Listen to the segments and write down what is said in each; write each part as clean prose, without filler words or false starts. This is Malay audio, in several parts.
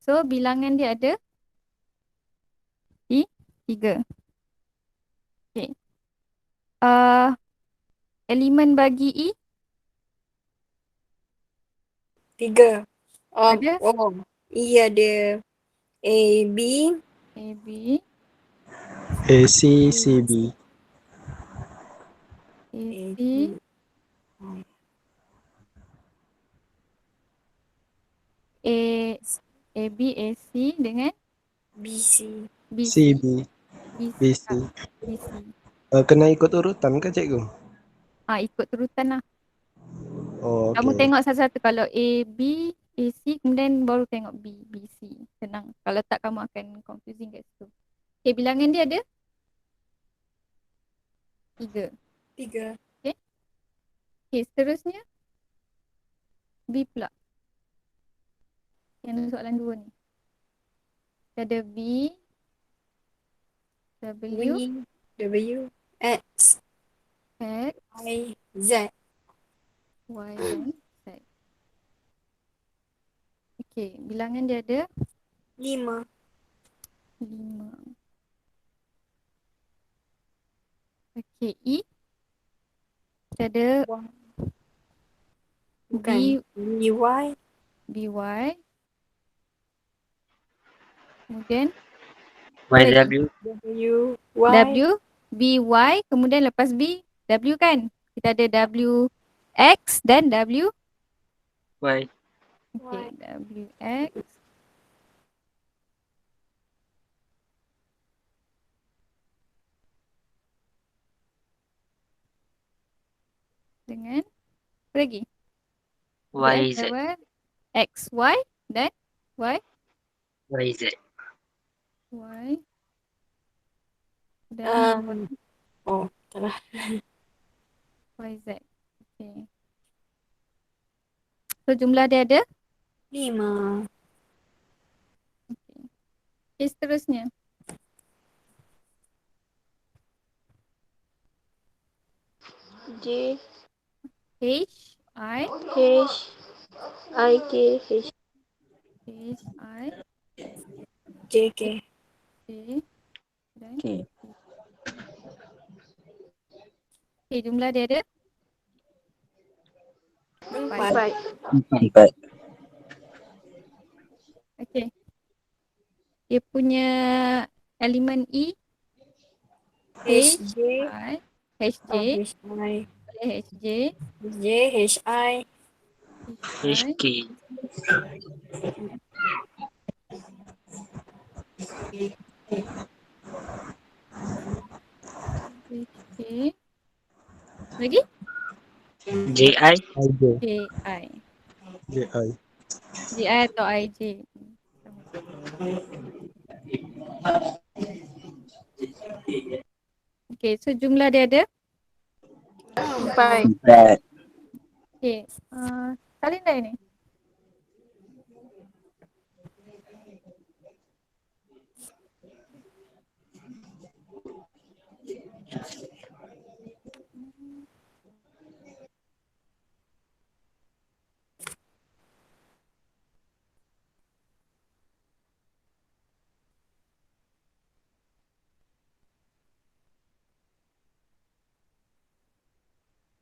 So bilangan dia ada di 3. Okay. Elemen bagi E 3. ada E ada A, B, AB, AC, CB. A, AC, B, A, AB, AC dengan B, C. BC. CB, BC. BC. BC. Kena ikut urutan ke cikgu? Ikut urutan lah. Oh, Kamu okey. tengok satu-satu. Kalau A, B, AC, kemudian baru tengok B, BC. Senang. Kalau tak, kamu akan confusing kat situ. Okay, bilangan dia ada 3. 3. Okay. Okay, seterusnya B pula. Yang soalan 2 ni. Ada V, W, V, W, X, X, Y, Z. Y dan Z. Okay, bilangan dia ada 5. 5. Okay, E. Kita ada Bukan. B, Y. BY. Kemudian YW. W, Y. W, BY. Kemudian lepas B, W kan? Kita ada W, X dan W. Y. Okay, W, X. Dengan apa lagi? YZ. X, Y dan Y. YZ. Y dan Salah. YZ. Okay. So jumlah dia ada 5. okay. Okay, seterusnya. J, H, I, H, I, K, H. H, I, J, K. J dan K. okay, jumlah dia ada 4. 4. Okay. Dia punya elemen E H, J. I, HJ, H, I. HJ, J, H, I. HK. HJ. Lagi? JI. IJ, JI. JI. JI atau IJ. Okay, so jumlah dia ada 5. 4. okay. Salin dah ni.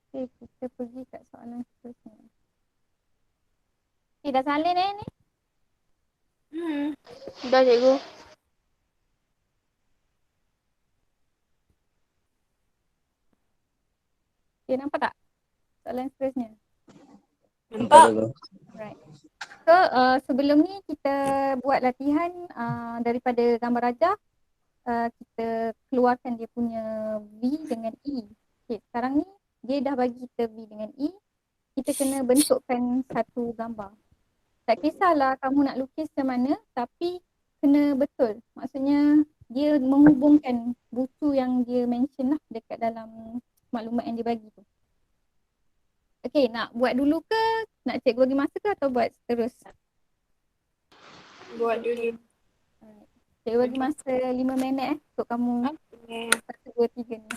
Okay, kita pergi kat soalan seterusnya. Okay, dah salin ni. Dah cikgu. Okay, nampak tak? Soalan seterusnya. Nampak? Right. So, sebelum ni kita buat latihan daripada gambar rajah. Kita keluarkan dia punya V dengan E. Okay, sekarang ni dia dah bagi kita V dengan E. Kita kena bentukkan satu gambar. Tak kisahlah kamu nak lukis macam mana, tapi kena betul. Maksudnya dia menghubungkan buku yang dia mention lah dekat dalam maklumat yang dia bagi tu. Okay, nak buat dulu ke? Nak cikgu bagi masa ke atau buat terus? Buat dulu. Cikgu bagi masa 5 minit untuk kamu Okay. 1, 2, 3 ni.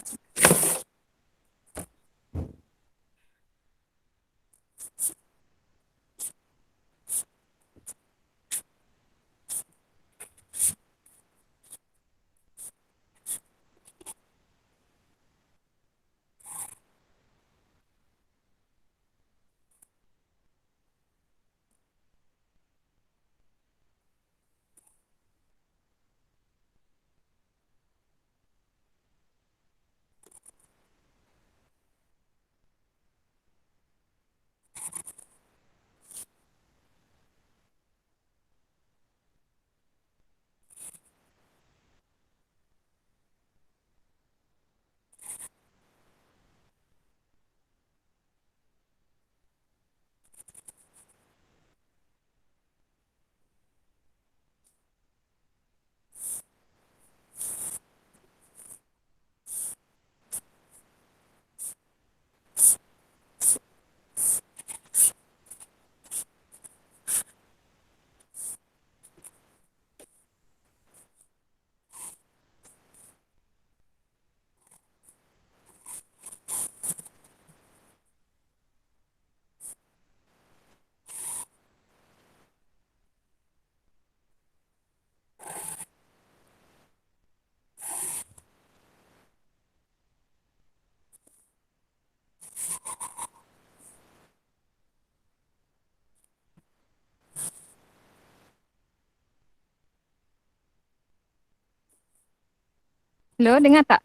Hello, dengar tak?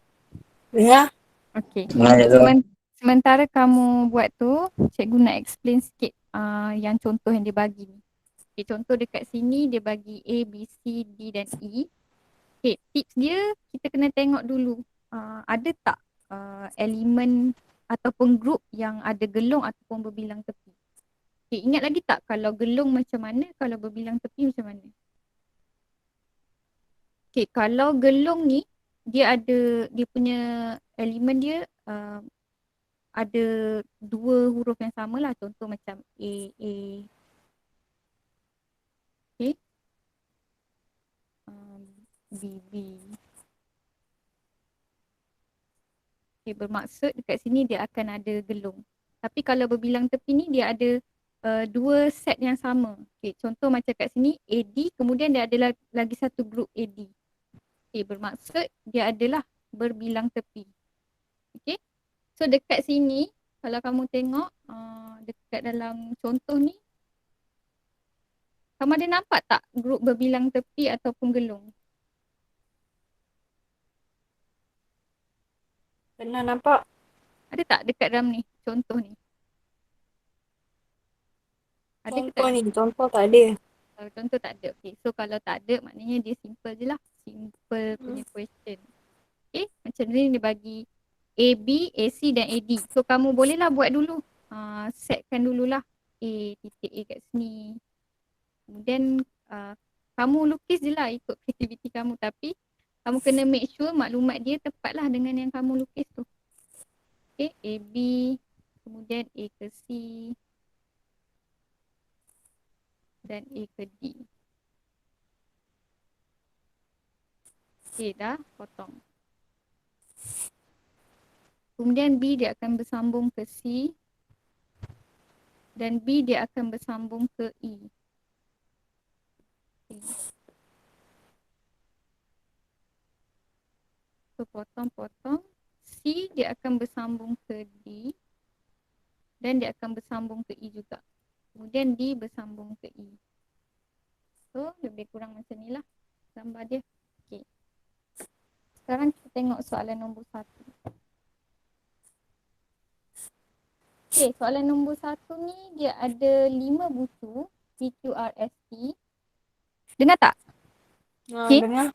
Dengar? Okay. Dengar je tu. Sementara kamu buat tu, cikgu nak explain sikit yang contoh yang dia bagi ni. Okay, contoh dekat sini dia bagi A, B, C, D dan E. Okay, tips dia kita kena tengok dulu ada tak elemen ataupun group yang ada gelung ataupun berbilang tepi. Okay, ingat lagi tak kalau gelung macam mana, kalau berbilang tepi macam mana? Okay, kalau gelung ni dia ada, dia punya elemen dia ada dua huruf yang sama lah. Contoh macam A. Okay. B. Okay, bermaksud dekat sini dia akan ada gelung. Tapi kalau berbilang tepi ni dia ada dua set yang sama. Okay, contoh macam kat sini AD, kemudian dia ada lagi satu group AD. Okay, bermaksud dia adalah berbilang tepi. Okay. So dekat sini kalau kamu tengok dekat dalam contoh ni, kamu ada nampak tak grup berbilang tepi ataupun gelung? Pernah nampak? Ada tak dekat dalam ni, contoh ni? Ada ke tak? Contoh tak ada. Contoh tak ada. Okay, so kalau tak ada maknanya dia simple je lah. Simple punya question. Okay, macam ni dia bagi AB, AC dan AD. So kamu bolehlah buat dulu. Setkan dululah A, titik A kat sini. Kemudian kamu lukis je lah ikut kreativiti kamu. Tapi kamu kena make sure maklumat dia tepatlah dengan yang kamu lukis tu. Okay, AB, kemudian A ke C dan A ke D. Okay, dah potong. Kemudian B dia akan bersambung ke C dan B dia akan bersambung ke E. Okay. So potong-potong. C dia akan bersambung ke D dan dia akan bersambung ke E juga. Kemudian D bersambung ke E. So lebih kurang macam ni lah gambar dia. Okay. Sekarang kita tengok soalan nombor 1. Okay, soalan nombor 1 ni dia ada 5 buku PQRST. Dengar tak? Okay. Dengar.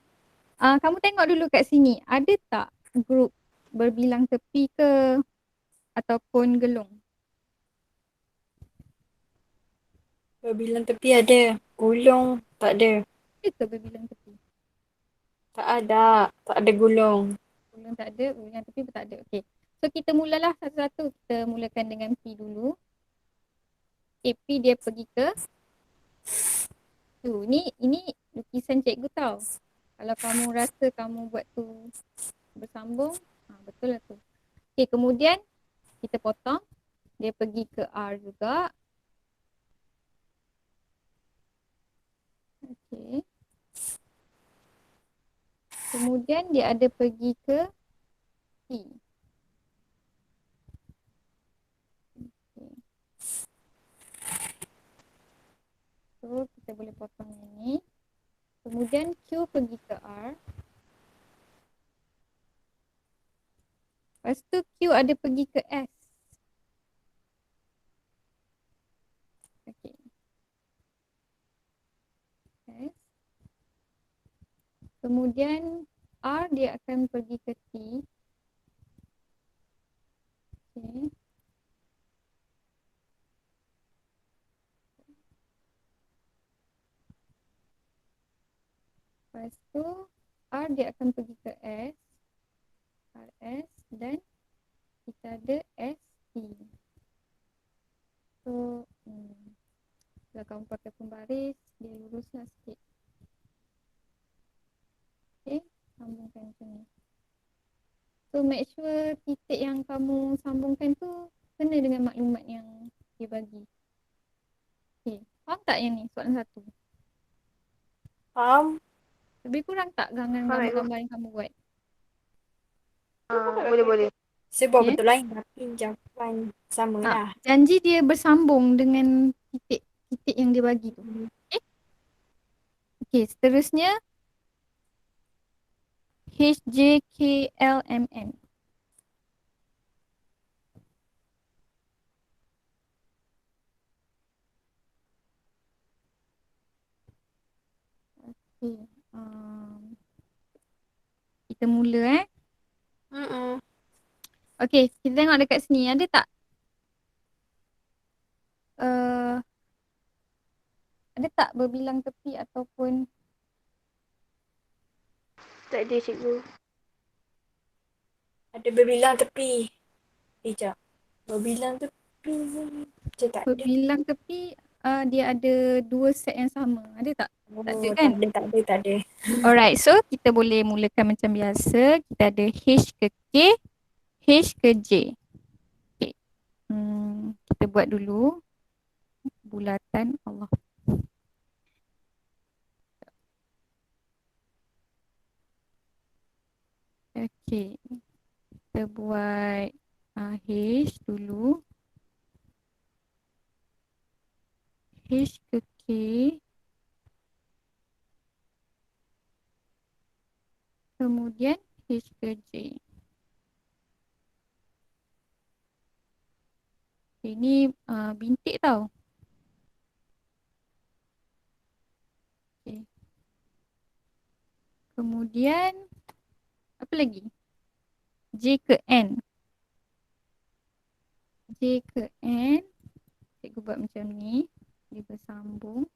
Kamu tengok dulu kat sini. Ada tak grup berbilang tepi ke ataupun gelung? Berbilang tepi ada. Gulung tak ada. Ada ke berbilang tepi? Tak ada. Tak ada gulung. Gulung tak ada, berbilang tepi pun tak ada. Okay. So kita mulalah satu-satu. Kita mulakan dengan P dulu. Okay, P dia pergi ke tu. Ini lukisan cikgu tau. Kalau kamu rasa kamu buat tu bersambung, betul lah tu. Okay, kemudian kita potong. Dia pergi ke R juga. Okay. Kemudian dia ada pergi ke T. Okay. So kita boleh potong ini. Kemudian Q pergi ke R. Lepas tu Q ada pergi ke S. Okay. S. Kemudian R dia akan pergi ke T. Okay. Lepas tu R dia akan pergi ke S. RS dan kita ada ST. So kalau kamu pakai pembaris dia luruslah sikit. Okay, sambungkan macam ni. So make sure titik yang kamu sambungkan tu kena dengan maklumat yang dia bagi. Okay, faham tak yang ni soalan 1? Faham? Lebih kurang tak gambar-gambar yang kamu buat? Boleh. Saya buat Okay. betul lain tapi jawapan sama lah. Janji dia bersambung dengan titik yang dia bagi tu. Okay, seterusnya HJKLMN. Okay. Kita mula Okay, kita tengok dekat sini. Ada tak? Ada tak berbilang tepi ataupun Tak ada cikgu. Ada berbilang tepi. Sekejap. Berbilang tepi. Macam tak ada. berbilang tepi dia ada dua set yang sama. Ada tak? Tak ada Oh, kan? tak ada. Alright, so kita boleh mulakan macam biasa. Kita ada H ke K, H ke J. Okay. Kita buat dulu bulatan Allah. Okay. Kita buat H dulu. H ke K. Kemudian H ke J. Ini bintik tau. Okay. Kemudian apa lagi? J ke N. J ke N. Cikgu buat macam ni. Dia bersambung.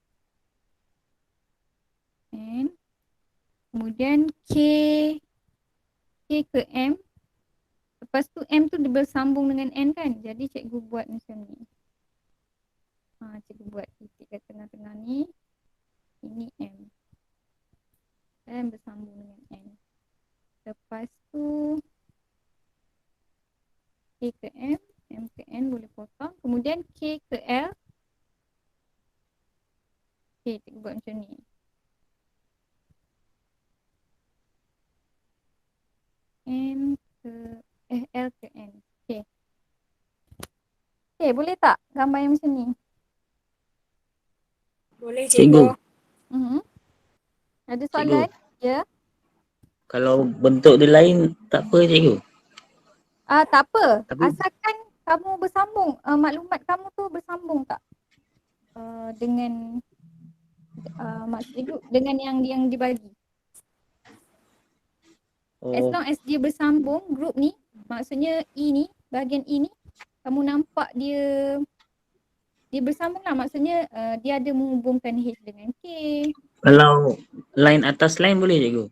N. Kemudian K ke M. Lepas tu M tu dia bersambung dengan N kan. Jadi cikgu buat macam ni. Cikgu buat titik kat tengah-tengah ni. Ini M. M bersambung dengan N. Lepas tu K ke M. M ke N boleh potong. Kemudian K ke L. Okay, cikgu buat macam ni. N ke L ke N. Okay. Okay, boleh tak gambar yang macam ni? Boleh Cikgu. cikgu. Ada Cikgu. soalan? Ya. Kalau bentuk dia lain, tak apa cikgu. Tak apa. Tapi- Asalkan kamu bersambung. Maklumat kamu tu bersambung tak? Dengan maksud cikgu dengan yang dibagi. As Oh, long as dia bersambung group ni, maksudnya E ni, bahagian E ni, kamu nampak dia bersambung lah. Maksudnya dia ada menghubungkan H dengan K. kalau line atas line boleh cikgu?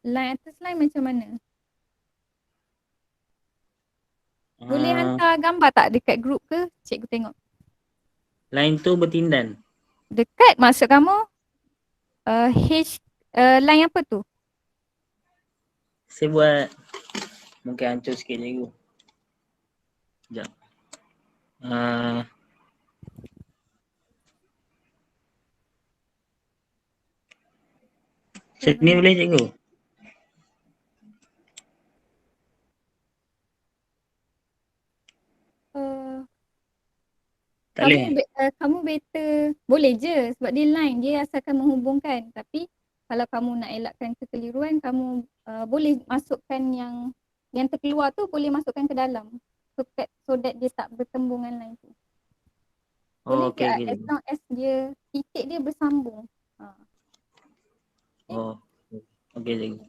Line atas line macam mana? Boleh hantar gambar tak dekat group ke? Cikgu tengok. Line tu bertindan. Dekat maksud kamu H line apa tu? Saya buat mungkin hancur sikit cikgu. Sekejap. Sini boleh cikgu? Tak boleh? Kamu better boleh je sebab dia line, dia asalkan menghubungkan. Tapi kalau kamu nak elakkan kekeliruan, kamu boleh masukkan yang terkeluar tu, boleh masukkan ke dalam so that dia tak bertembung dengan line tu. Boleh Oh, okey, je okey, as cikgu. long as dia titik dia bersambung. Oh, okey cikgu.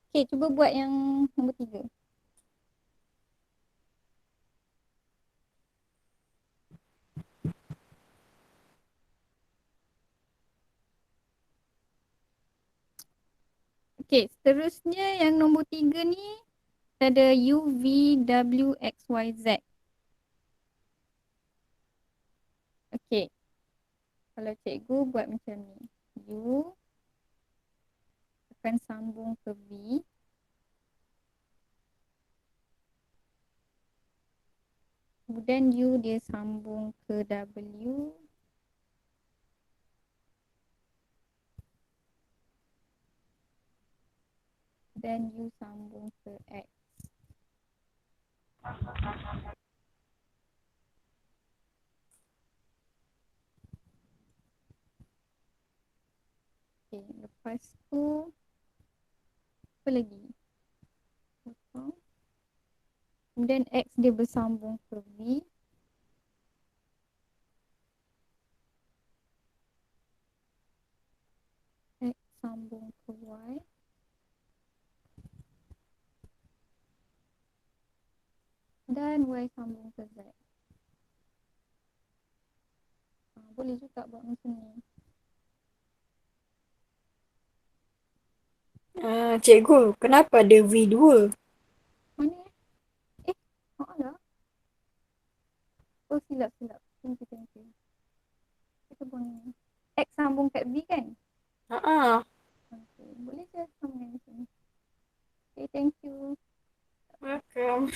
Okay, cuba buat yang nombor 3. Okay, seterusnya yang nombor 3 ni ada U, V, W, X, Y, Z. Okay. Kalau cikgu buat macam ni. U akan sambung ke V. Kemudian U dia sambung ke W. Dan U sambung ke X. Lepas tu apa lagi? Potong. Kemudian X dia bersambung ke V. X sambung ke Y. Dan Y sambung ke Z. Boleh juga buat macam ni. Cikgu, kenapa ada V2? Mana lah. Oh, silap. Thank you. Kita buang ni. X sambung kat V kan? Haa. Okay. Boleh je sambung di sini. Okay, thank you. Welcome.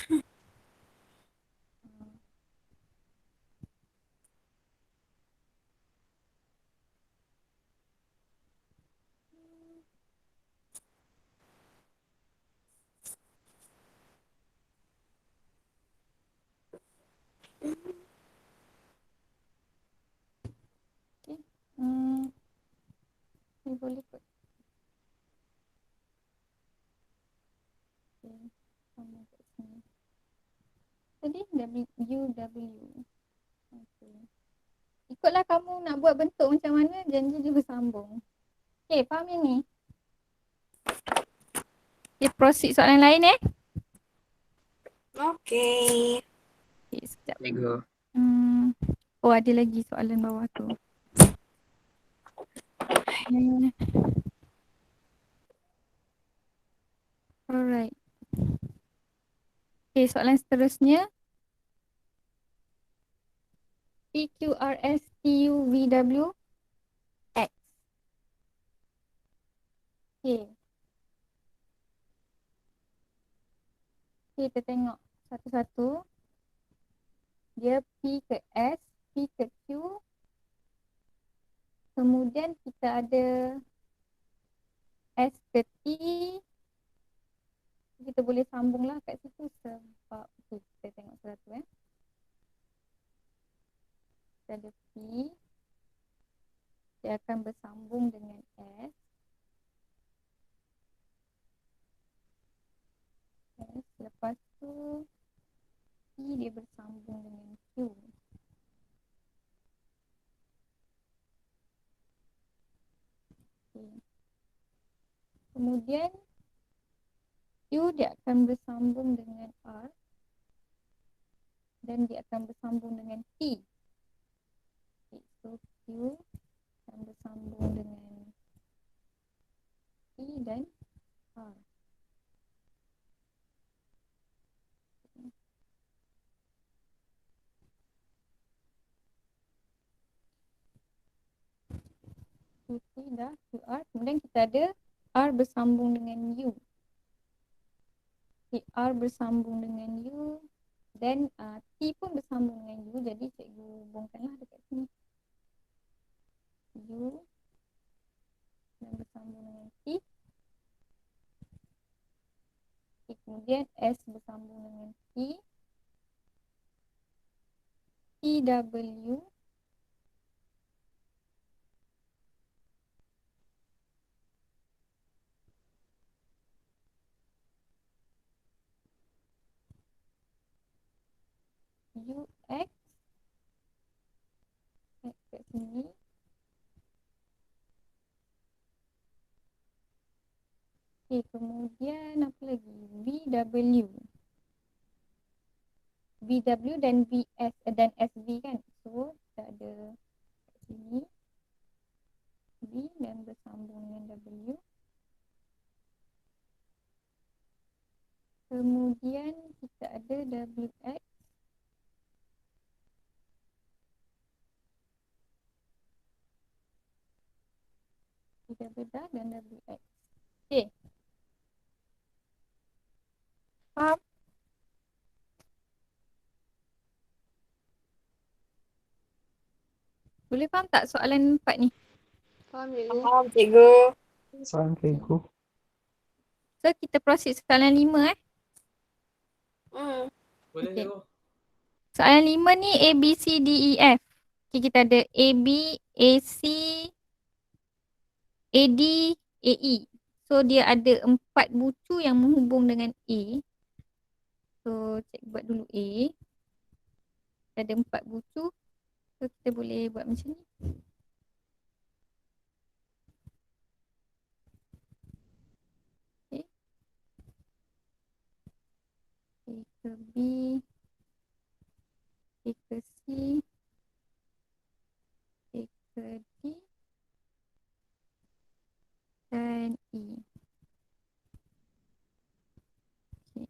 Okay. Ni boleh kot. Okay. Sambung kat sini. Tadi WUW. Okay. Ikutlah kamu nak buat bentuk macam mana, janji dia bersambung. Okay, faham yang ni? Okay, proceed soalan lain Okay. Okay, sekejap. Cikgu. Oh, ada lagi soalan bawah tu. Alright. Okay, soalan seterusnya. PQRSTUVW X. Okay. Kita tengok satu-satu. Dia P ke S, P ke Q. Kemudian kita ada S ke T. Kita boleh sambunglah kat situ sebab okay, kita tengok satu Kita ada P. Dia akan bersambung dengan S. Lepas tu P dia bersambung dengan Q. Okay. Kemudian Q dia akan bersambung dengan R dan dia akan bersambung dengan T. Okay, so Q akan bersambung dengan T dan R. T dah, QR. Kemudian kita ada R bersambung dengan U. Okay, R bersambung dengan U dan T pun bersambung dengan U. Jadi cikgu bongkanlah dekat sini. U dan bersambung dengan T. Okay, kemudian S bersambung dengan T. TW. UX. X kat sini. Okay, kemudian apa lagi? VW. VW dan VS dan SV kan. So, kita ada kat sini V dan bersambung dengan W. Kemudian kita ada WX. Kita bedah dan WX. Okay. Faham? Boleh faham tak soalan 4 ni? Faham cikgu? Faham, cikgu. Faham cikgu. So, kita proceed soalan 5 Boleh Okay. cikgu. Soalan 5 ni A, B, C, D, E, F. Okay, kita ada A, B, A, C, A, D, AE. So dia ada 4 bucu yang menghubung dengan A. So cikgu buat dulu A. Ada 4 bucu. So kita boleh buat macam ni. Okay. A ke B. A ke C. A ke D. Dan E. Okay.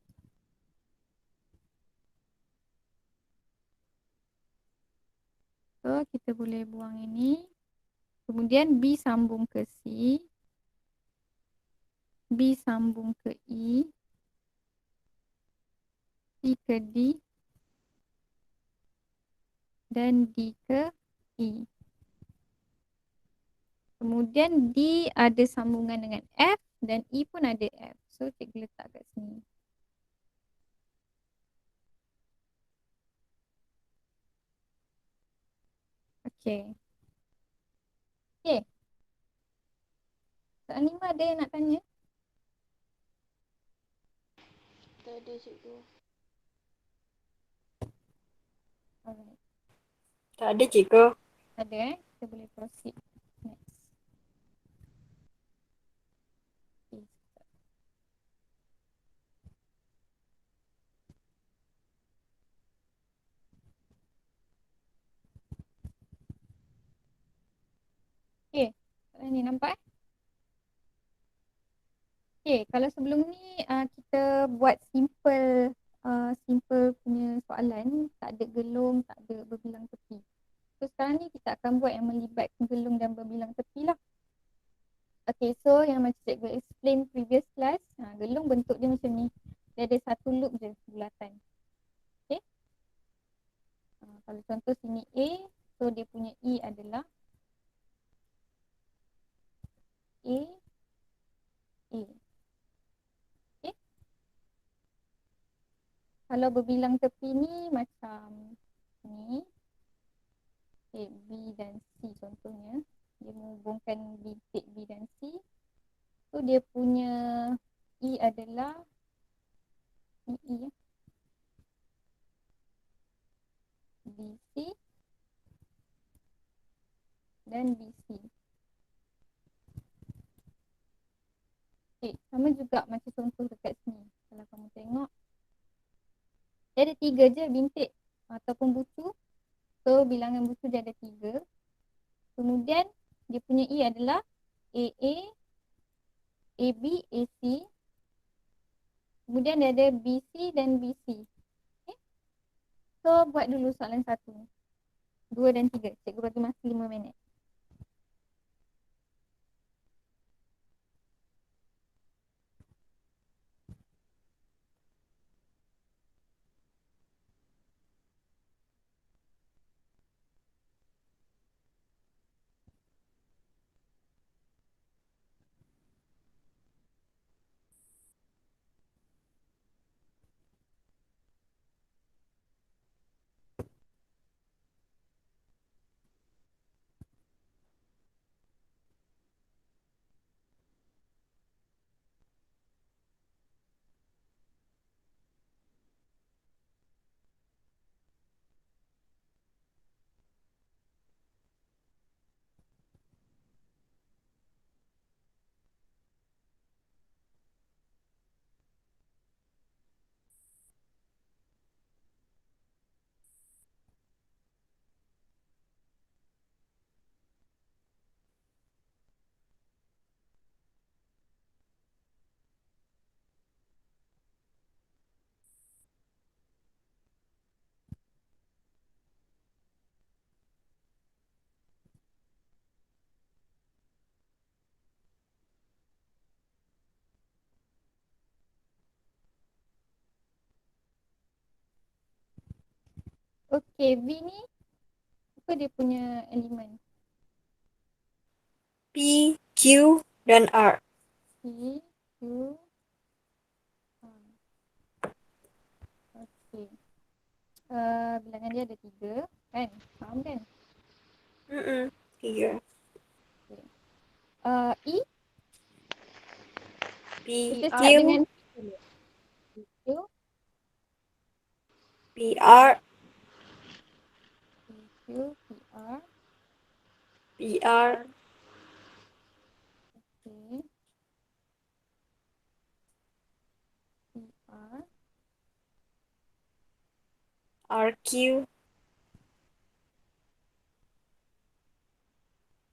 So kita boleh buang ini. Kemudian B sambung ke C. B sambung ke E. C ke D. Dan D ke E. Kemudian D ada sambungan dengan F dan E pun ada F. So cikgu letak kat sini. Okay. Okay. Soalan 5 ada yang nak tanya? Tak ada cikgu. Alright. Tak ada cikgu. Ada Kita boleh proceed next. Okay. Okay. Soalan ni nampak Okay, kalau sebelum ni kita buat simple punya soalan, tak ada gelung, tak ada berbilang tepi. So sekarang ni kita akan buat yang melibatkan gelung dan berbilang tepi lah. Okay, so yang macam cikgu explain previous class, gelung bentuk dia macam ni. Dia ada satu loop je, bulatan. Okay. Kalau contoh sini A, so dia punya E adalah A, A. Kalau berbilang tepi ni macam ni. Okay, B dan C contohnya. Dia menghubungkan bintik B dan C. So dia punya E adalah E ya. BC dan BC. Okay, sama juga macam contoh dekat sini. Kalau kamu tengok, dia ada 3 je bintik ataupun bucu. So bilangan bucu dia ada 3. Kemudian dia punya E adalah AA, AB, AC. Kemudian dia ada BC dan BC. Okay. So buat dulu soalan 1, 2 dan 3. Cikgu bagi masa 5 minit. Okay, V ni apa dia punya elemen? P, Q dan R. P, Q, R. Okay. Bilangan dia ada 3 kan? Faham kan? 3. Okay. E, Kita P, start Q, dengan P dulu. Q, P, R, Q, PR. P, R, Okay. PR. R, Q,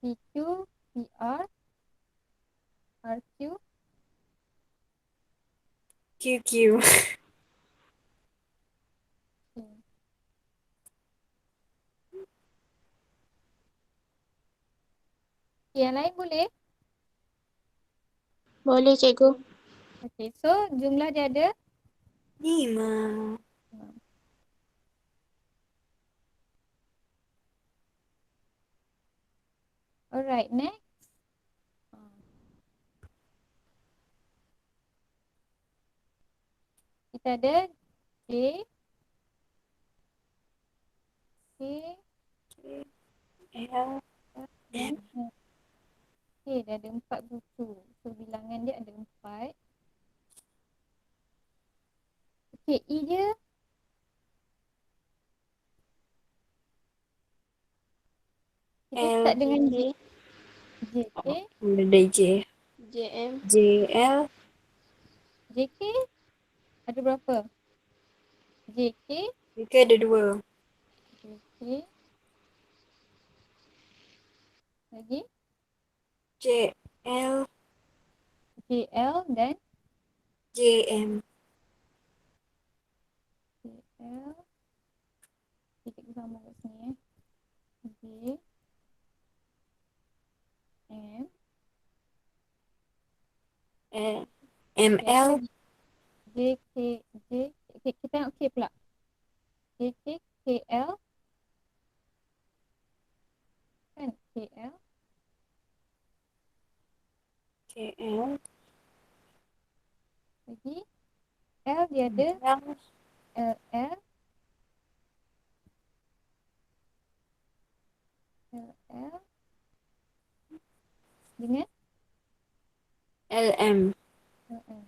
PQ, PR, RQ, Q, Q. Q. Yang lain boleh? Boleh cikgu. Okay, so jumlah dia ada 5. Alright, next. Kita ada J, K, L, dan M. Okay, dah ada 4 buku. So bilangan dia ada 4. Okay, E dia kita L, start dengan J. J, J, okay. dari J, JM, J, L, JK ada berapa? JK, JK ada 2. JK. Lagi J, L, JL dan J, M. JL. Kita sama kat sini J, M. M, Okay, apa L, lagi? JK, J. Okay, kita tengok K pula. JK, KL. Kan? KL. K, L, Lagi L dia ada L, LL. LL. Dengan L, M. LL.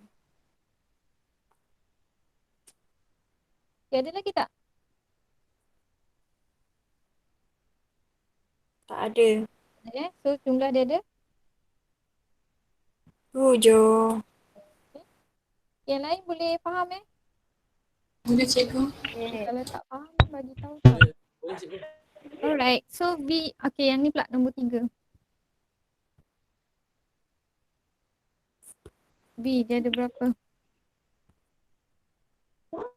Okay, ada lagi tak? Tak ada. So jumlah dia ada 7. yang lain boleh faham Boleh cikgu. Kalau tak faham bagi tahu tau. Alright, so B, okay yang ni pula nombor 3. B dia ada berapa?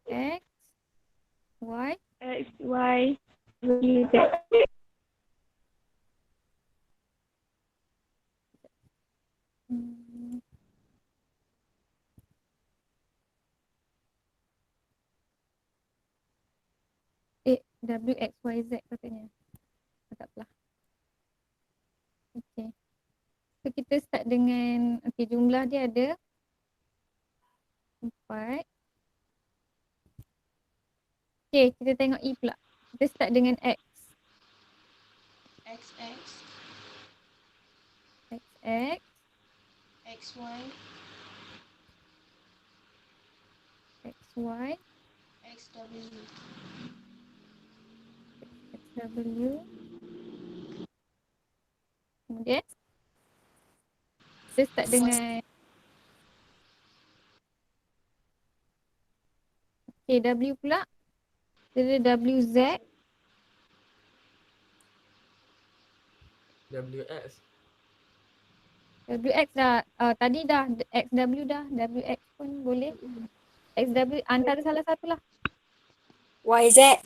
X, Y, X, Y, Z. hmm, W, X, Y, Z katanya. Tak apalah. Okay. So kita start dengan, okay jumlah dia ada 4. Okay, kita tengok E pula. Kita start dengan X. XX, X, X, XY, X, Y, XW. X, W. Kemudian kita start dengan okay, W pula. Kita ada WZ. WX. WX dah, tadi dah XW dah, WX pun boleh. XW antara salah satu lah. YZ,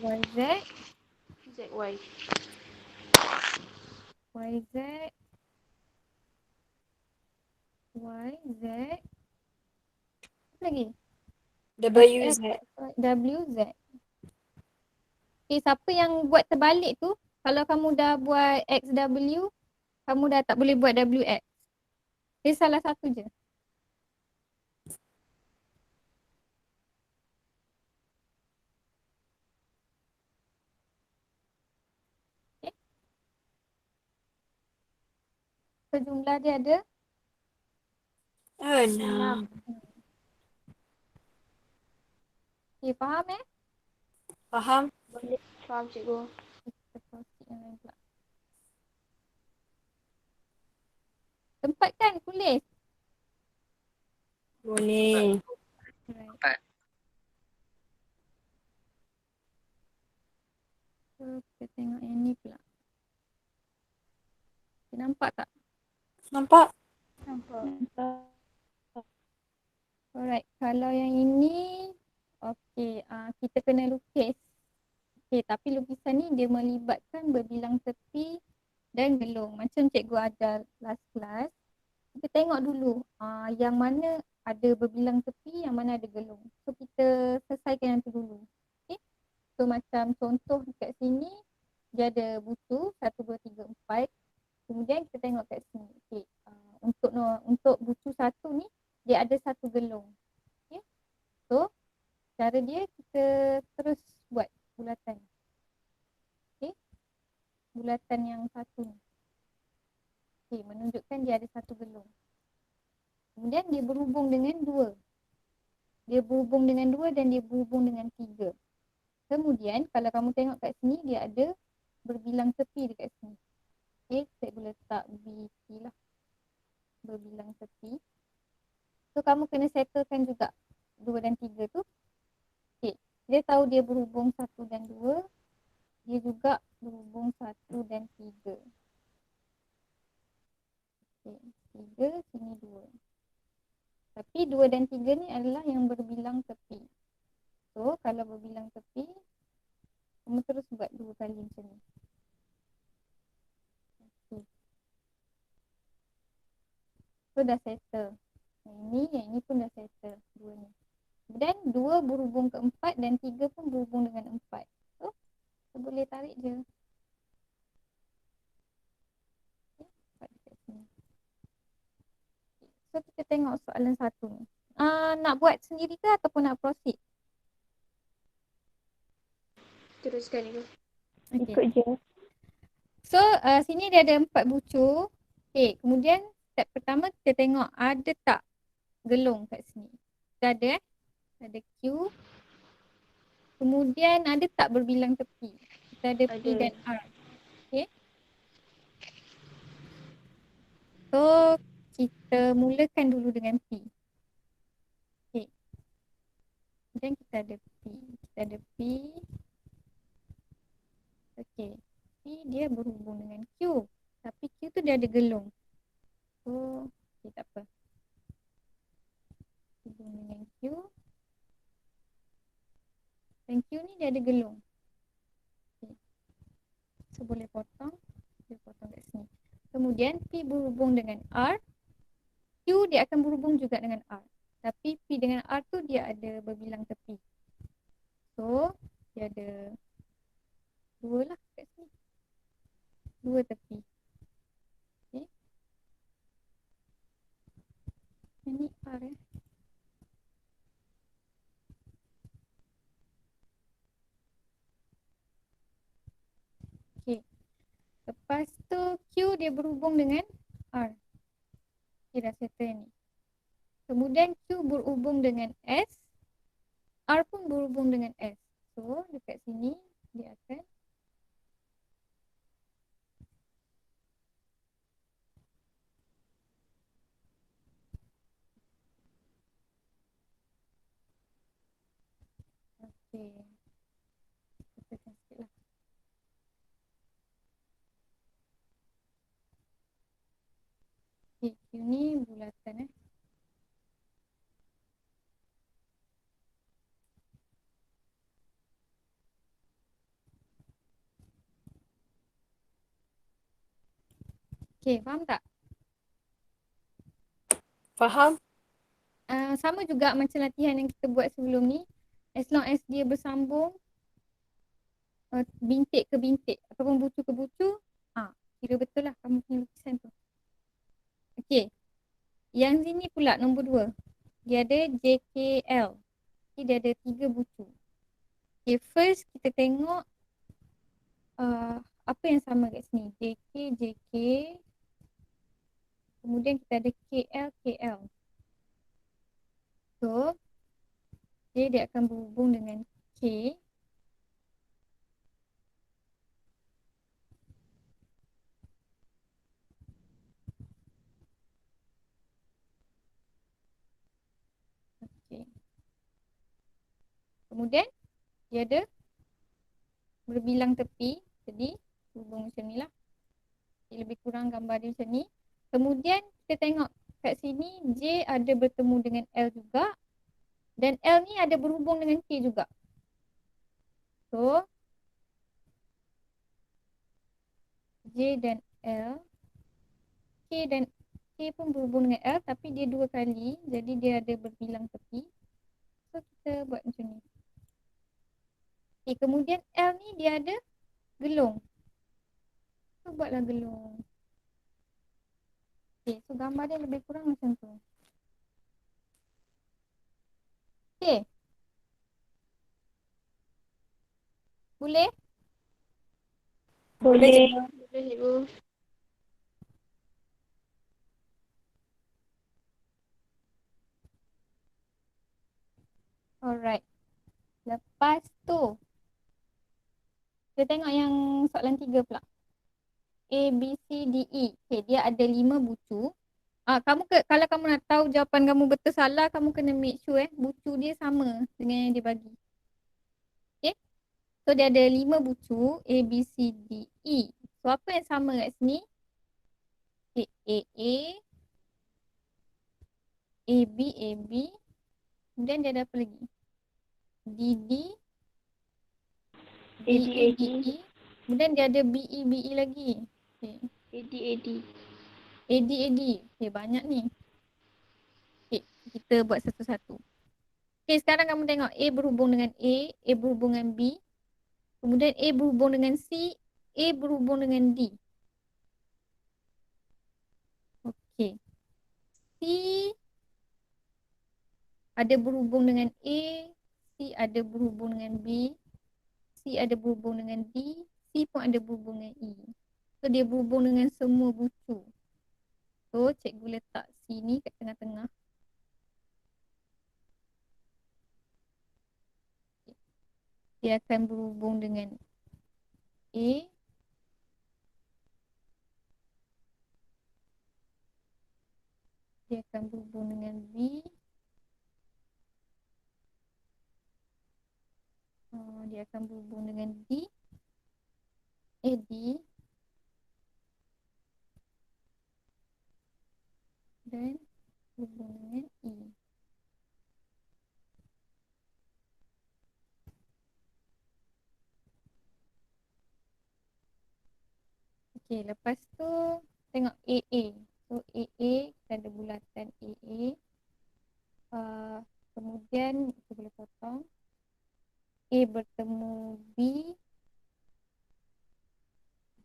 YZ, ZY, YZ, YZ. Apa lagi? WZ. WZ. Okay, siapa yang buat terbalik tu, kalau kamu dah buat XW, kamu dah tak boleh buat WX. Dia salah satu je. Okay. So jumlah dia ada Enam. Okay, faham Faham? Faham cikgu. Kita proceed yang lain pula. Tempat kan tulis. Boleh. Right. So, kita tengok yang ni pula. Okay, nampak tak? Nampak? Nampak. Alright, kalau yang ini, okay, kita kena lukis. Okay, tapi lukisan ni dia melibatkan berbilang tepi dan gelung. Macam cikgu ajar last class, kita tengok dulu yang mana ada berbilang tepi, yang mana ada gelung. So, kita selesaikan yang tu dulu. Okay, so macam contoh dekat sini, dia ada buku 1, 2, 3, 4. Kemudian kita tengok kat sini. Okay, untuk buku 1 ni, dia ada 1 gelung. Okay, so cara dia kita terus buat bulatan. Okay, bulatan yang 1 ni. Okay, menunjukkan dia ada 1 gelung. Kemudian dia berhubung dengan 2. Dia berhubung dengan 2 dan dia berhubung dengan 3. Kemudian kalau kamu tengok kat sini, dia ada berbilang tepi dekat sini. Okay, saya boleh letak BT lah. Berbilang tepi. So kamu kena settlekan juga 2 dan 3 tu. Okay, dia tahu dia berhubung 1 dan 2. Dia juga berhubung 1 dan 3. Okay, 3 sini 2. Tapi 2 dan 3 ni adalah yang berbilang tepi. So kalau berbilang tepi, kamu terus buat 2 kali macam ni. Okay. So dah settle. Yang ini pun dah settle. 2 ni. Dan 2 berhubung ke 4 dan 3 pun berhubung dengan 4. So kita boleh tarik je. Okay, dekat sini. So kita tengok soalan 1 ni. Nak buat sendiri ke ataupun nak proceed? Teruskan cikgu. Okay. Ikut je. So sini dia ada 4 bucu. Okay, kemudian step pertama kita tengok ada tak gelung kat sini. Kita ada ada Q. Kemudian ada tak berbilang tepi. Kita ada P Ada. dan R. Okay. So kita mulakan dulu dengan P. Okay. Kemudian kita ada P. Kita ada P. Okay. P dia berhubung dengan Q. Tapi Q tu dia ada gelung. So, okay, tak apa. Hubung dengan Q. Dan Q ni dia ada gelung. Okay. So, boleh potong. Boleh potong kat sini. Kemudian P berhubung dengan R. Q dia akan berhubung juga dengan R. Tapi P dengan R tu dia ada berbilang tepi. So, dia ada 2 lah kat sini. 2 tepi. Okay. Ini R Okay. Lepas tu Q dia berhubung dengan R. Okay, dah settle ni. Kemudian Q berhubung dengan S. R pun berhubung dengan S. So, dekat sini dia akan okay. Kita tekan sikit lah. Okay, Q ni bulatan Okay, faham tak? Faham? Sama juga macam latihan yang kita buat sebelum ni. As long as dia bersambung bintik ke bintik ataupun bucu ke bucu, kira betul lah kamu punya lukisan tu. Okay. Yang sini pula nombor 2. Dia ada JKL. Okay, dia ada 3 bucu. Okay, first kita tengok apa yang sama kat sini. JK, JK. Kemudian kita ada KL, KL. So, dia akan berhubung dengan K. Okay. Kemudian, dia ada berbilang tepi. Jadi, hubung macam ni lah. Lebih kurang gambar dia macam ni. Kemudian, kita tengok kat sini, J ada bertemu dengan L juga. Dan L ni ada berhubung dengan K juga. So, J dan L. K pun berhubung dengan L tapi dia 2 kali. Jadi dia ada berbilang tepi. So, kita buat macam ni. Okay, kemudian L ni dia ada gelung. So, buatlah gelung. Okay, so gambar dia lebih kurang macam tu. Okay. Boleh? Boleh je. Boleh cikgu. Alright. Lepas tu, kita tengok yang soalan 3 pula. A, B, C, D, E. Okay, dia ada 5 bucu. Kalau kamu nak tahu jawapan kamu betul salah, kamu kena make sure bucu dia sama dengan yang dia bagi. Okay. So, dia ada 5 bucu. A, B, C, D, E. So, apa yang sama kat sini? Okay, A, A, B. Kemudian dia ada apa lagi? D, D, E. Kemudian dia ada B, E lagi. Okay. AD. AD. Okay, banyak ni. Okay, kita buat satu-satu. Okay, sekarang kamu tengok A berhubung dengan A berhubung dengan B. Kemudian A berhubung dengan C, A berhubung dengan D. Okay. C ada berhubung dengan A, C ada berhubung dengan B, C ada berhubung dengan D, C pun ada berhubung dengan E. So, dia berhubung dengan semua bucu. So, cikgu letak C ni kat tengah-tengah. Dia akan berhubung dengan A, dia akan berhubung dengan B, dia akan berhubung dengan D, dan berhubung dengan E. Okay, lepas tu tengok AA. So, AA, kita ada bulatan AA. Kemudian, kita boleh potong. A bertemu B.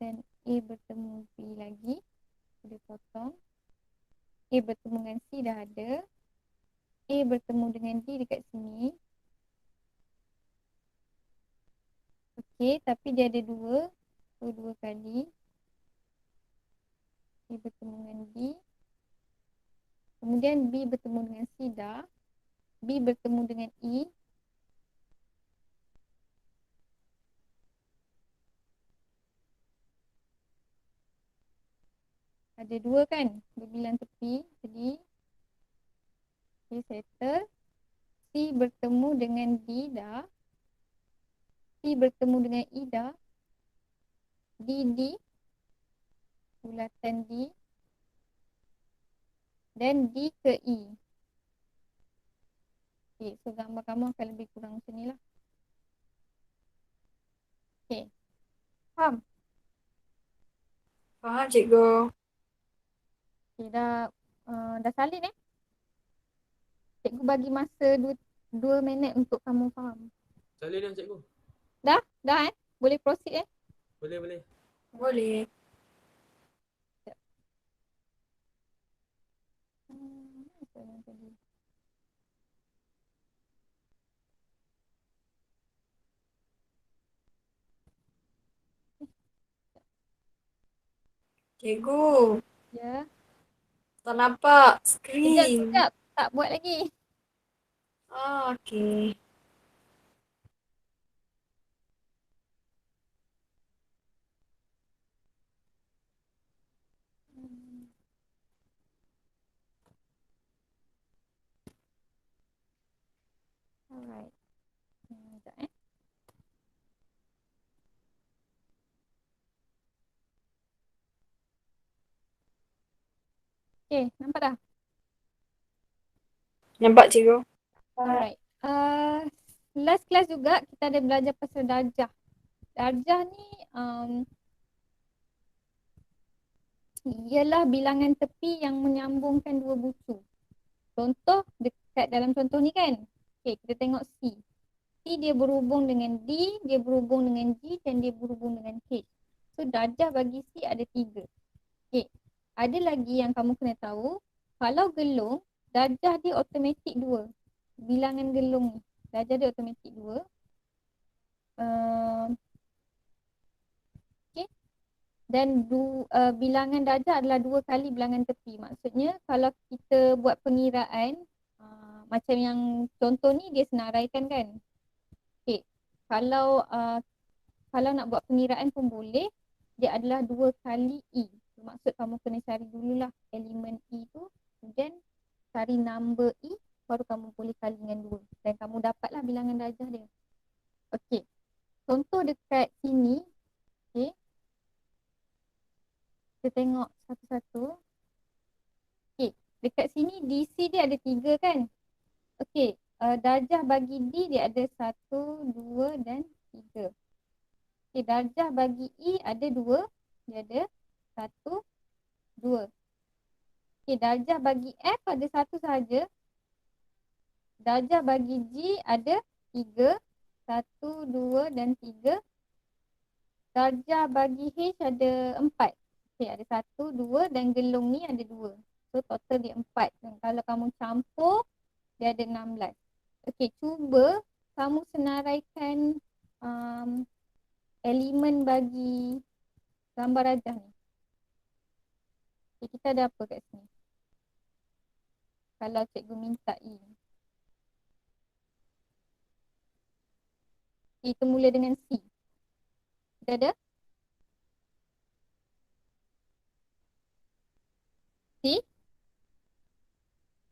Dan A bertemu B lagi. Boleh potong. A bertemu dengan C dah ada. A bertemu dengan D dekat sini. Okay, tapi dia ada 2. So, 2 kali. A bertemu dengan D. Kemudian B bertemu dengan C dah. B bertemu dengan E. Ada 2 kan berbilang tepi. Jadi okay, settle. C bertemu dengan D dah. C bertemu dengan E dah. D. Bulatan D. Dan D ke E. Okay, so gambar kamu akan lebih kurang macam ni lah. Okay. Faham? Faham cikgu. Okay, dah salin Cikgu bagi masa 2 minit untuk kamu faham. Salin dah cikgu. Dah boleh proceed Boleh. Boleh. Soalan tadi. Cikgu, Ya. tak nampak skrin. Sekejap. Tak buat lagi. Okey. Alright. Sekejap Okay, nampak dah? Nampak cikgu? Alright. Last class juga kita ada belajar pasal darjah. Darjah ni ialah bilangan tepi yang menyambungkan dua bucu. Contoh dekat dalam contoh ni kan. Okay, kita tengok C. C dia berhubung dengan D, dia berhubung dengan G dan dia berhubung dengan H. So darjah bagi C ada 3. Okay. Ada lagi yang kamu kena tahu. Kalau gelung, darjah dia automatik 2. Bilangan gelung ni. Darjah dia automatik 2. Okay. Dan bilangan darjah adalah 2 kali bilangan tepi. Maksudnya kalau kita buat pengiraan, macam yang contoh ni dia senaraikan kan. Okay. Kalau nak buat pengiraan pun boleh. Dia adalah 2 kali E. Maksud kamu kena cari dululah elemen E tu. Kemudian cari number E. Baru kamu boleh kali dengan 2. Dan kamu dapatlah bilangan darjah dia. Okey. Contoh dekat sini. Okey. Kita tengok satu-satu. Okey. Dekat sini DC dia ada 3 kan. Okey. Darjah bagi D dia ada 1, 2 dan 3. Okey. Darjah bagi E ada 2. Dia ada 1, 2. Okey. Darjah bagi F ada 1 sahaja. Darjah bagi G ada 3. 1, 2 dan 3. Darjah bagi H ada 4. Okey, ada 1, 2 dan gelung ni ada 2. So total dia 4. Dan kalau kamu campur, dia ada 16. Okey, cuba kamu senaraikan elemen bagi gambar rajah ni. Okay, kita ada apa kat sini? Kalau cikgu minta E. Kita mula dengan C. Kita ada? C.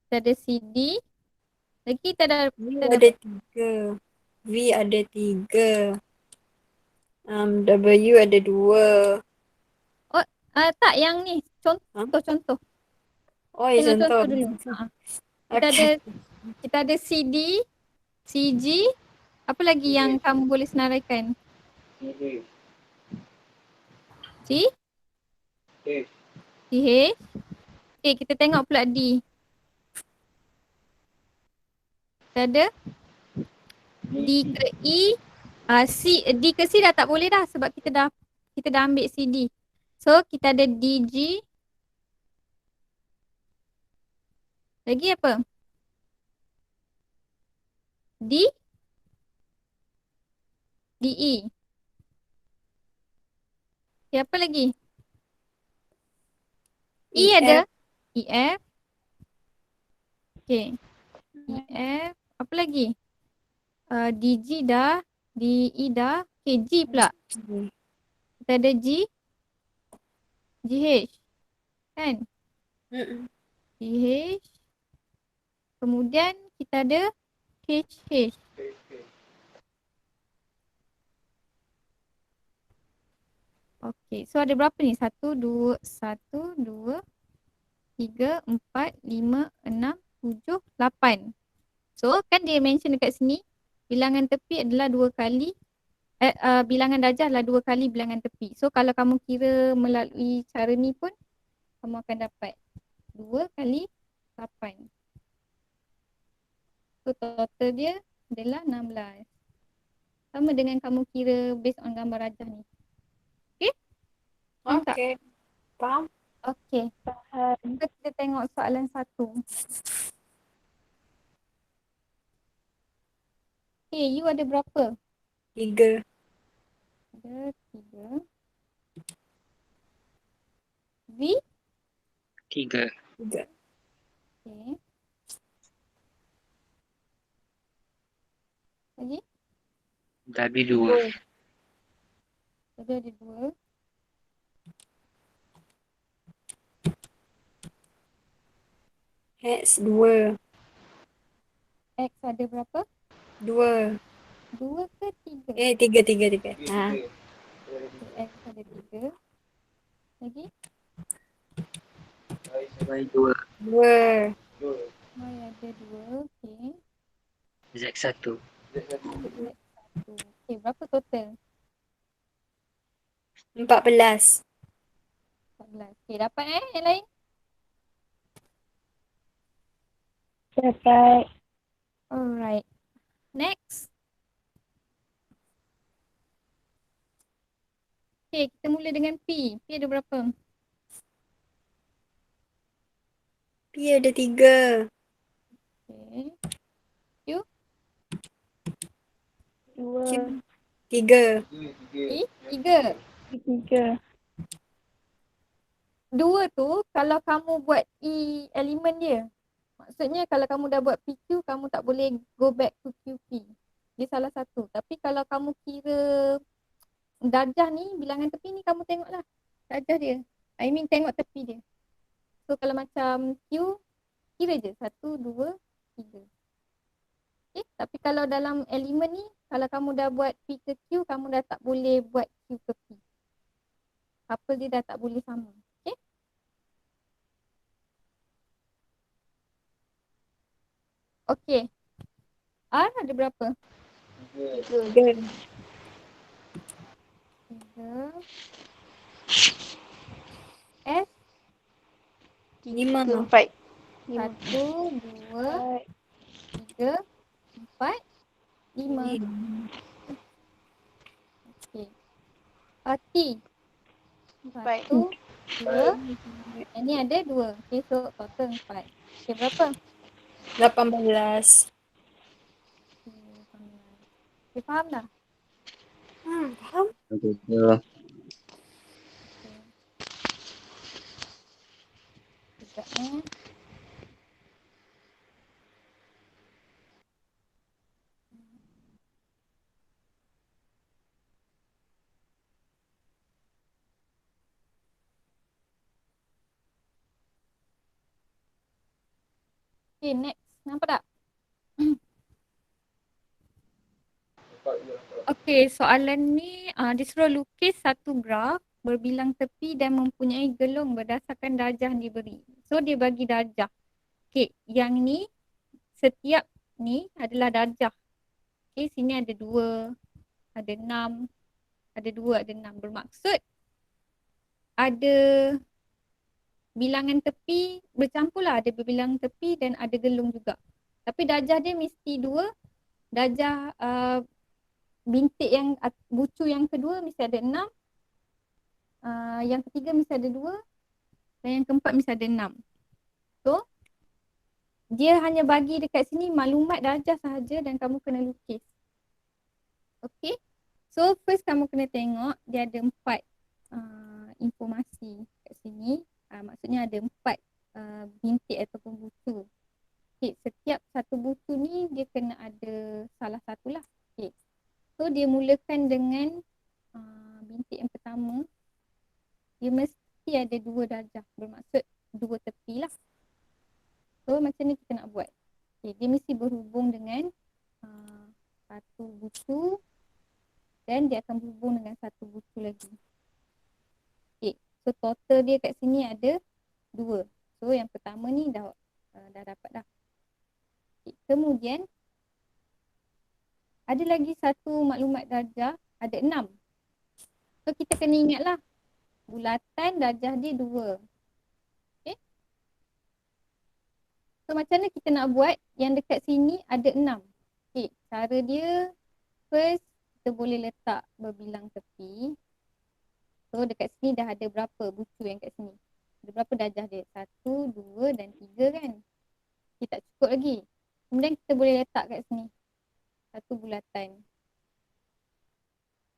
Kita ada CD. Lagi kita ada V ada 3. V ada 3. W ada 2. tak yang ni. Contoh. Oh, Tengok contoh. contoh dulu. Kita ada CD, CG. Apa lagi yang kamu boleh senaraikan? C? CH. Okay, kita tengok pula D. Kita ada D ke E. D ke C dah tak boleh dah sebab kita dah ambil CD. So kita ada DG. Lagi apa? D? DE. Siapa lagi? E ada? EF. Okay. EF. Apa lagi? DG dah. DE dah. Okay, G pula. Kita ada G. GH. Kan? GH. Kemudian kita ada HH. Okay, so ada berapa ni? 1, 2, 3, 4, 5, 6, 7, 8. So kan dia mention dekat sini bilangan tepi adalah 2 kali bilangan darjah adalah 2 kali bilangan tepi. So kalau kamu kira melalui cara ni pun kamu akan dapat 2 kali 8. So total dia adalah 16. Sama dengan kamu kira based on gambar rajah ni. Okay. Faham? Okay. Kita tengok soalan 1. Okay, you ada berapa? 3. Ada 3. V? 3. Okay. Lagi? Tadi 2. Tadi ada 2. X 2. X ada berapa? 2. 2 ke 3? 3. Ha. X ada 3. Lagi? Y 2. 2. Y ada 2. Okey. Z 1. Z 1. Okey, berapa total? 14. 14. Okey, dapat yang lain? Dapat. Alright. Next. Okey, kita mula dengan P. P ada berapa? P ada 3. Okey. Q? 2. 3. E? 3. 3. 2 tu kalau kamu buat E elemen dia. Maksudnya kalau kamu dah buat PQ, kamu tak boleh go back to QP. Dia salah satu. Tapi kalau kamu kira darjah ni, bilangan tepi ni kamu tengoklah darjah dia. I mean tengok tepi dia. So kalau macam Q, kira je 1, 2, 3. Okay? Tapi kalau dalam elemen ni, kalau kamu dah buat P ke Q, kamu dah tak boleh buat Q ke P. Couple dia dah tak boleh sama. Okay? Okay. R ada berapa? 3. 3. S 5. 4. 1, 2, 3, 4, 5. Okay. T 4. 1, 2. Yang ni ada 2. Okay, so total 4. Okay, berapa? 18. Okay, faham dah? Faham? Betul. Okay. Sekejap Okay, next. Nampak tak? Okay, soalan ni dia suruh lukis satu graf berbilang tepi dan mempunyai gelung berdasarkan darjah yang diberi. So, dia bagi darjah. Okay, yang ni, setiap ni adalah darjah. Okay, sini ada 2, ada 6, ada 2, ada 6. Bermaksud, ada bilangan tepi bercampur lah. Ada bilangan tepi dan ada gelung juga. Tapi darjah dia mesti 2. Darjah bintik yang bucu yang kedua mesti ada 6. Yang ketiga mesti ada 2. Dan yang keempat mesti ada 6. So, dia hanya bagi dekat sini maklumat darjah sahaja dan kamu kena lukis. Okay. So, first kamu kena tengok dia ada 4 informasi kat sini. Maksudnya ada 4 bintik ataupun bucu. Okay. Setiap satu bucu ni dia kena ada salah satulah. Okay. So, dia mulakan dengan bintik yang pertama. Dia mesti ada 2 darjah. Bermaksud 2 tepi lah. So, macam ni kita nak buat. Okay. Dia mesti berhubung dengan satu bucu. Dan dia akan berhubung dengan satu bucu lagi. Okay. So, total dia kat sini ada 2. So, yang pertama ni dah dapat dah. Okay. Kemudian, ada lagi satu maklumat darjah, ada 6. So, kita kena ingatlah, bulatan darjah dia 2. Okay. So, macam mana kita nak buat yang dekat sini ada 6. Okay. Cara dia, first, kita boleh letak berbilang tepi. So, dekat sini dah ada berapa bucu yang kat sini? Ada berapa darjah dia? 1, 2 dan 3 kan? Okay, tak cukup lagi. Kemudian kita boleh letak kat sini satu bulatan.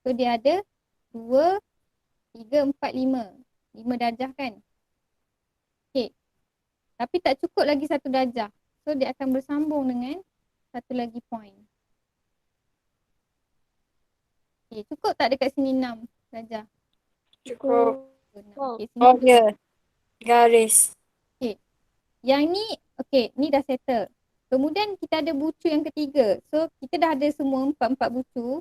So, dia ada 2, 3, 4, 5. 5 darjah kan? Okay. Tapi tak cukup lagi satu darjah. So, dia akan bersambung dengan satu lagi point. Okay, cukup tak dekat sini 6 darjah? Cukup. Okay, sini Oh, ya. Garis. okay. Yang ni, okay, ni dah settle. Kemudian kita ada bucu yang ketiga. So, kita dah ada semua 4 bucu.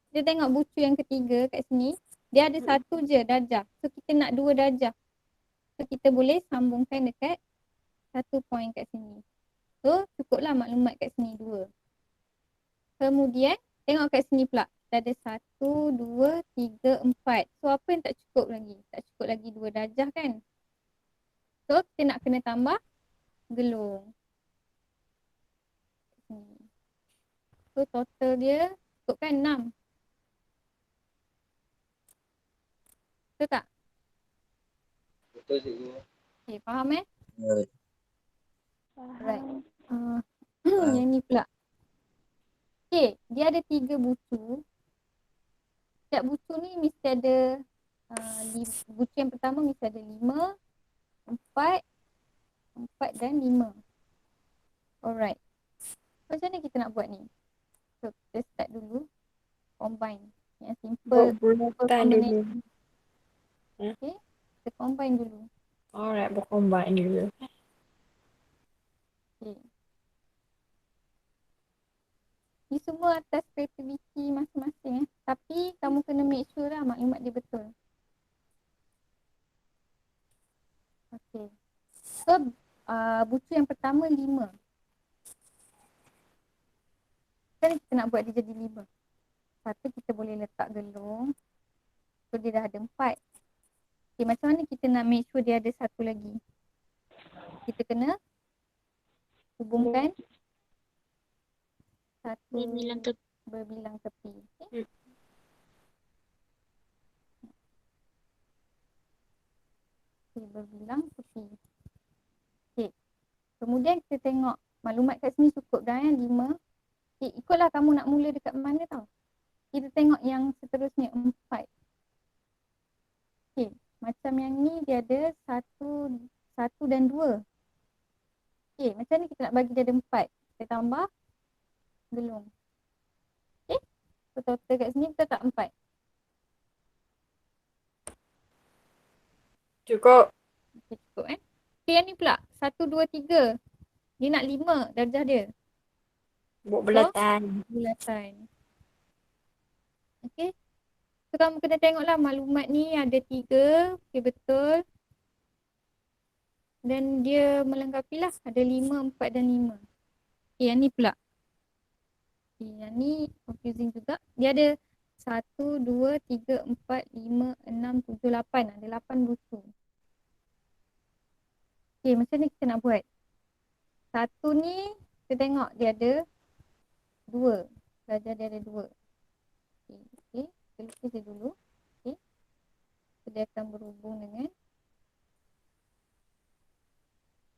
Kita tengok bucu yang ketiga kat sini. Dia ada satu je darjah. So, kita nak 2 darjah. So, kita boleh sambungkan dekat satu point kat sini. So, cukuplah maklumat kat sini 2. Kemudian, tengok kat sini pula. Kita ada 1, 2, 3, 4. So, apa yang tak cukup lagi? Tak cukup lagi 2 darjah kan? So, kita nak kena tambah gelung. So, total dia cukup kan 6. Betul tak? Betul cikgu. Okay, faham Right. Faham. Yang ni pula. Okay, dia ada 3 bucu. Setiap bucu ni mesti ada bucu yang pertama mesti ada 5, 4 dan 5. Alright. Macam mana kita nak buat ni? So, kita start dulu. Combine. Yang simple. Buat bulatan dulu. Okay. Kita combine dulu. Alright, buat combine dulu. Okay. Ni semua atas kreativiti masing-masing. Tapi kamu kena make sure lah maklumat dia betul. Okay. So, bucu yang pertama 5. Kan kita nak buat dia jadi 5. Satu kita boleh letak gelung. So, dia dah ada 4. Okay, macam mana kita nak make sure dia ada satu lagi? Kita kena hubungkan satu berbilang tepi. Okay? Okay, berbilang tepi. Okay. Kemudian kita tengok maklumat kat sini cukup dah 5. Okay, ikutlah kamu nak mula dekat mana tau. Kita tengok yang seterusnya 4. Okay, macam yang ni dia ada 1 dan 2. Okay, macam ni kita nak bagi dia ada 4. Kita tambah gelung. Okay, so total kat sini kita tak 4. Cukup. Okay, cukup Okay, yang ni pula 1, 2, 3. Dia nak 5 darjah dia. Buat bulatan. Bulatan. Okay. So kamu kena tengoklah maklumat ni ada 3. Okay, betul. Dan dia melengkapilah. Ada 5, 4 dan 5. Okay, yang ni pula. Okay, yang ni confusing juga. Dia ada 1, 2, 3, 4, 5, 6, 7, 8. Ada 8 buku. Okay, macam ni kita nak buat. Satu ni, kita tengok dia ada 2. Darjah dia ada 2. Okay. Kita lukis dia dulu. Okay. So, dia akan berhubung dengan.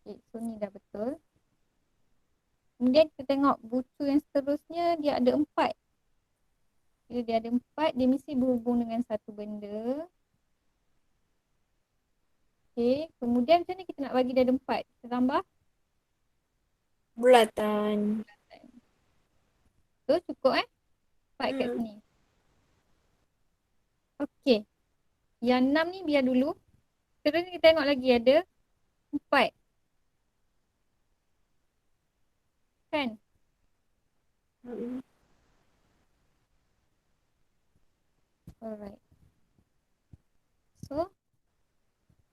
Okay, so ni dah betul. Kemudian kita tengok bucu yang seterusnya dia ada 4. Bila dia ada 4, dia mesti berhubung dengan satu benda. Okay, kemudian macam ni kita nak bagi dia ada 4. Kita tambah Bulatan. so cukup 4 kat sini. Okay, yang 6 ni biar dulu. Terus kita tengok lagi ada 4. Kan? Alright. So,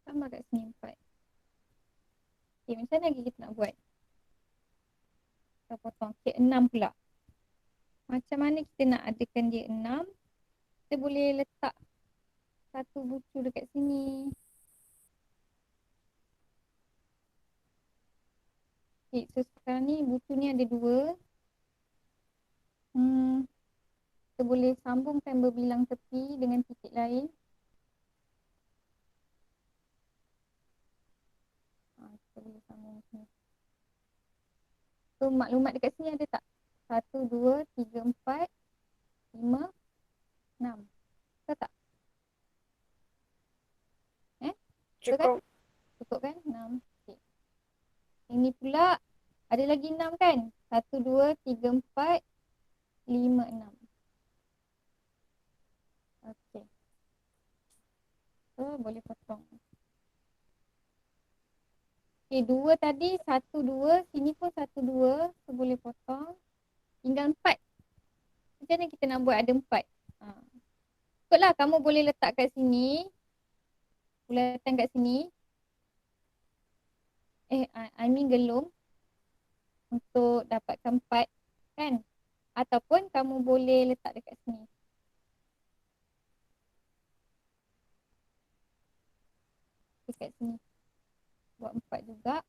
tambah kat sini 4. Okay, macam mana lagi kita nak buat? Kita potong. Okay, 6 pula. Macam mana kita nak adakan dia 6? Kita boleh letak satu bucu dekat sini. Okay, so sekarang ni bucu ni ada 2. Kita boleh sambungkan berbilang tepi dengan titik lain. Kita boleh sambung sini. So maklumat dekat sini ada tak? 1, 2, 3, 4, 5, 6. Betul tak? Cukup. Cukup kan? 6. Okay. Ini pula ada lagi 6 kan? 1, 2, 3, 4, 5, 6. boleh potong. Okay, 2 tadi 1, 2. Sini pun 1, 2. So boleh potong. Tinggal 4. Macam mana kita nak buat ada 4? Ikutlah, kamu boleh letak kat sini. Bulatan kat sini. I mean gelung. Untuk dapatkan 4. Kan? Ataupun kamu boleh letak dekat sini. Dekat sini. Buat 4 juga.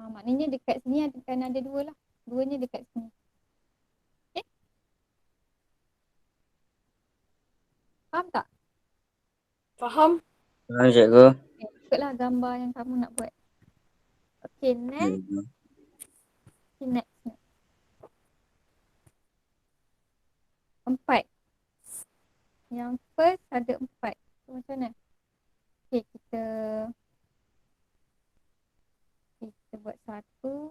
Maknanya dekat sini akan ada 2 lah. 2-nya dekat sini. Okay? Faham tak? Faham? Cikgu. Okay, ikutlah gambar yang kamu nak buat. Okay, next. Hmm. Okay, next. 4. Yang first ada 4. So, macam mana? Okay, kita buat 1, 2,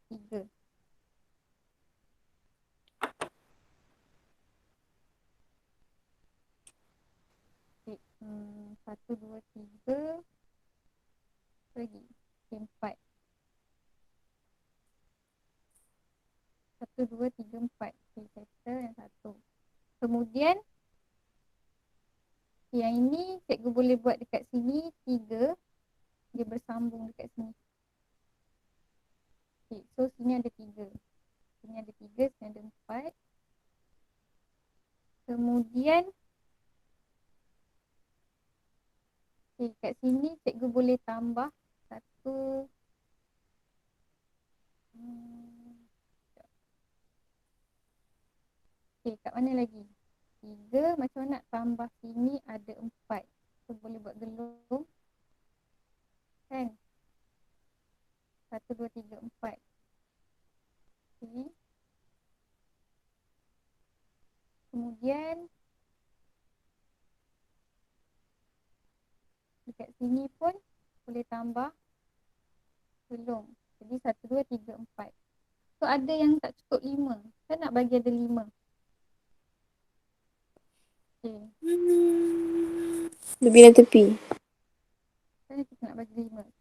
3. Okay, 1, 2, 3. Lagi. Okay, 4. 1, 2, 3, 4. Okay, settle yang 1. Kemudian yang ini cikgu boleh buat dekat sini 3. Dia bersambung dekat sini. Okay, so sini ada 3. Sini ada 3, sini ada 4. Kemudian okay, kat sini cikgu boleh tambah 1. Okay, kat mana lagi? 3, macam mana nak tambah sini ada 4. So boleh buat gelung. Kan? 1, 2, 3, 4. Okay. Kemudian dekat sini pun boleh tambah gelung. Jadi 1, 2, 3, 4. So ada yang tak cukup 5. Saya nak bagi ada 5. Okay. Lebih tepi. Macam mana kita nak bagi 5?